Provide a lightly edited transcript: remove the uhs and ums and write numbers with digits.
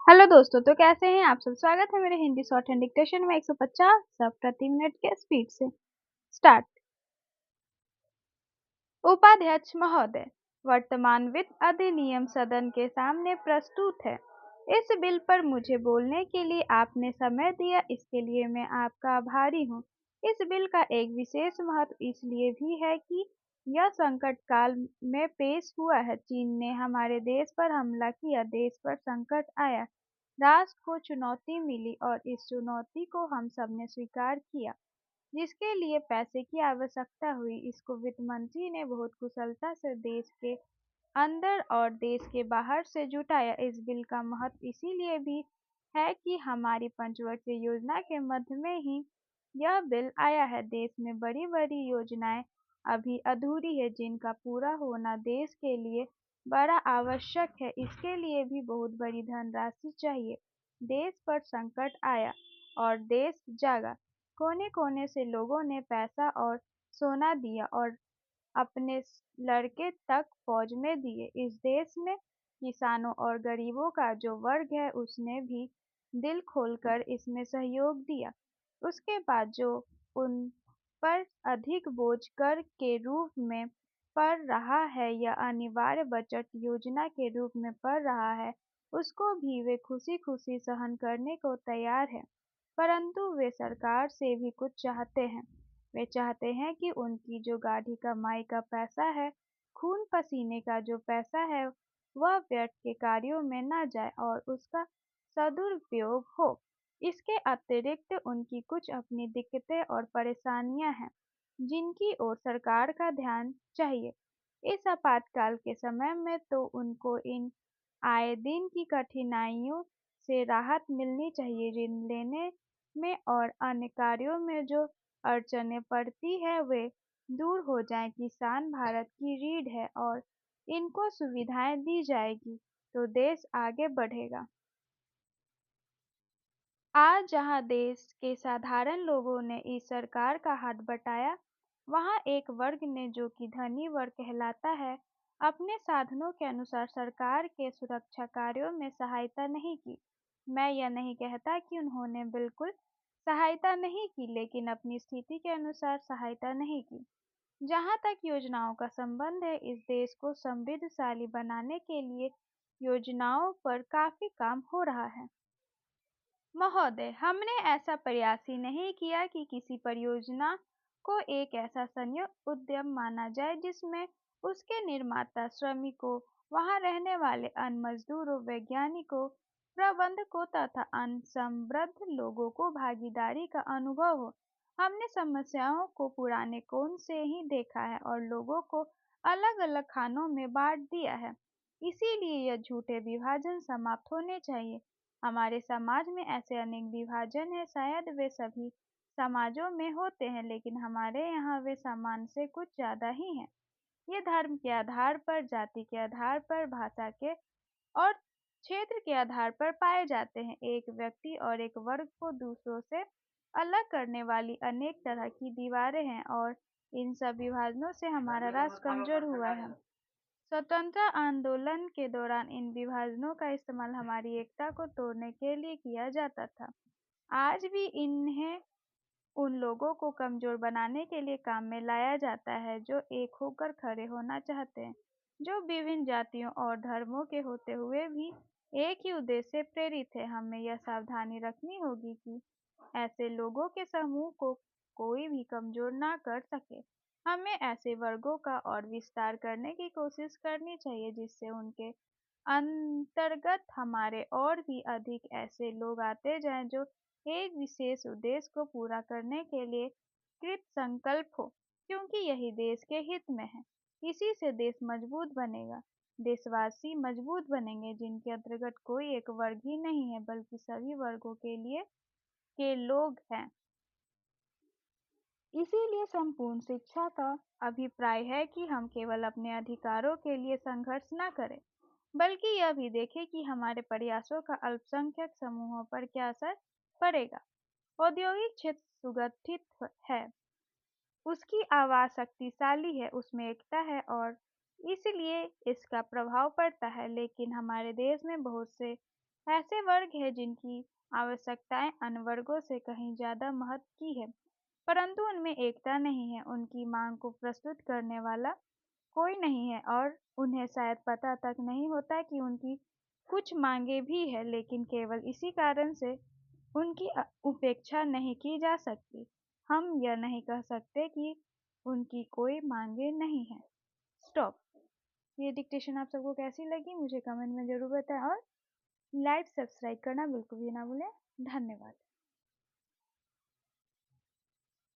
Hello दोस्तों, तो कैसे हैं आप सब। स्वागत है मेरे हिंदी शॉर्ट हैंड डिक्टेशन में 150 शब्द प्रति मिनट के स्पीड से। स्टार्ट। उपाध्यक्ष महोदय, वर्तमान वित्त अधिनियम सदन के सामने प्रस्तुत है। इस बिल पर मुझे बोलने के लिए आपने समय दिया, इसके लिए मैं आपका आभारी हूँ। इस बिल का एक विशेष महत्व इसलिए भी है कि यह संकट काल में पेश हुआ है। चीन ने हमारे देश पर हमला किया, देश पर संकट आया, राष्ट्र को चुनौती मिली और इस चुनौती को हम सब ने स्वीकार किया, जिसके लिए पैसे की आवश्यकता हुई। इसको वित्त मंत्री ने बहुत कुशलता से देश के अंदर और देश के बाहर से जुटाया। इस बिल का महत्व इसीलिए भी है कि हमारी पंचवर्षीय योजना के मध्य में ही यह बिल आया है। देश में बड़ी बड़ी योजनाएं अभी अधूरी है, जिनका पूरा होना देश के लिए बड़ा आवश्यक है। इसके लिए भी बहुत बड़ी धनराशि चाहिए। देश पर संकट आया और देश जागा। कोने कोने से लोगों ने पैसा और सोना दिया और अपने लड़के तक फौज में दिए। इस देश में किसानों और गरीबों का जो वर्ग है, उसने भी दिल खोलकर इसमें सहयोग दिया। उसके बाद जो उन पर अधिक बोझ कर के रूप में पड़ रहा है या अनिवार्य बजट योजना के रूप में पड़ रहा है, उसको भी वे खुशी खुशी सहन करने को तैयार है। परंतु वे सरकार से भी कुछ चाहते हैं। वे चाहते हैं कि उनकी जो गाढ़ी कमाई का पैसा है, खून पसीने का जो पैसा है, वह व्यर्थ के कार्यों में न जाए और उसका सदुपयोग हो। इसके अतिरिक्त उनकी कुछ अपनी दिक्कतें और परेशानियां हैं, जिनकी ओर सरकार का ध्यान चाहिए। इस आपातकाल के समय में तो उनको इन आए दिन की कठिनाइयों से राहत मिलनी चाहिए। ऋण लेने में और अन्य कार्यों में जो अड़चनें पड़ती है, वे दूर हो जाएं। किसान भारत की रीढ़ है और इनको सुविधाएं दी जाएगी तो देश आगे बढ़ेगा। आज जहां देश के साधारण लोगों ने इस सरकार का हाथ बटाया, वहां एक वर्ग ने, जो कि धनी वर्ग कहलाता है, अपने साधनों के अनुसार सरकार के सुरक्षा कार्यों में सहायता नहीं की। मैं यह नहीं कहता कि उन्होंने बिल्कुल सहायता नहीं की, लेकिन अपनी स्थिति के अनुसार सहायता नहीं की। जहां तक योजनाओं का संबंध है, इस देश को समृद्धशाली बनाने के लिए योजनाओं पर काफी काम हो रहा है। महोदय, हमने ऐसा प्रयास ही नहीं किया कि किसी परियोजना को एक ऐसा संयुक्त उद्यम माना जाए जिसमें उसके निर्माता, श्रमिकों, वहां रहने वाले अन्य मजदूरों, वैज्ञानिकों, प्रबंधकों तथा अन्य समृद्ध लोगों को भागीदारी का अनुभव हो। हमने समस्याओं को पुराने कोण से ही देखा है और लोगों को अलग अलग खानों में बांट दिया है। इसीलिए यह झूठे विभाजन समाप्त होने चाहिए। हमारे समाज में ऐसे अनेक विभाजन हैं, शायद वे सभी समाजों में होते हैं, लेकिन हमारे यहाँ वे सामान्य से कुछ ज़्यादा ही हैं। ये धर्म के आधार पर, जाति के आधार पर, भाषा के और क्षेत्र के आधार पर पाए जाते हैं। एक व्यक्ति और एक वर्ग को दूसरों से अलग करने वाली अनेक तरह की दीवारें हैं और इन सब विभाजनों से हमारा राष्ट्र कमजोर हुआ है। स्वतंत्रता आंदोलन के दौरान इन विभाजनों का इस्तेमाल हमारी एकता को तोड़ने के लिए किया जाता था। आज भी इन्हें उन लोगों को कमजोर बनाने के लिए काम में लाया जाता है जो एक होकर खड़े होना चाहते हैं, जो विभिन्न जातियों और धर्मों के होते हुए भी एक ही उद्देश्य से प्रेरित है। हमें यह सावधानी रखनी होगी कि ऐसे लोगों के समूह को कोई भी कमजोर ना कर सके। हमें ऐसे वर्गों का और विस्तार करने की कोशिश करनी चाहिए, जिससे उनके अंतर्गत हमारे और भी अधिक ऐसे लोग आते जाएं जो एक विशेष उद्देश्य को पूरा करने के लिए कृत संकल्प हो, क्योंकि यही देश के हित में है। इसी से देश मजबूत बनेगा। देशवासी मजबूत बनेंगे, जिनके अंतर्गत कोई एक वर्ग ही नहीं है, बल्कि सभी वर्गों के लिए के लोग हैं। इसीलिए संपूर्ण शिक्षा का अभिप्राय है कि हम केवल अपने अधिकारों के लिए संघर्ष न करें, बल्कि यह भी देखें कि हमारे प्रयासों का अल्पसंख्यक समूहों पर क्या असर पड़ेगा। औद्योगिक क्षेत्र सुगठित है, उसकी आवाज़ शक्तिशाली है, उसमें एकता है और इसलिए इसका प्रभाव पड़ता है। लेकिन हमारे देश में बहुत से ऐसे वर्ग हैं जिनकी आवश्यकताएं अन्य वर्गों से कहीं ज़्यादा महत्व की है, परंतु उनमें एकता नहीं है। उनकी मांग को प्रस्तुत करने वाला कोई नहीं है और उन्हें शायद पता तक नहीं होता कि उनकी कुछ मांगें भी हैं, लेकिन केवल इसी कारण से उनकी उपेक्षा नहीं की जा सकती। हम यह नहीं कह सकते कि उनकी कोई मांगें नहीं हैं। स्टॉप। ये डिक्टेशन आप सबको कैसी लगी मुझे कमेंट में ज़रूर बताएं और लाइक सब्सक्राइब करना बिल्कुल भी ना भूलें। धन्यवाद।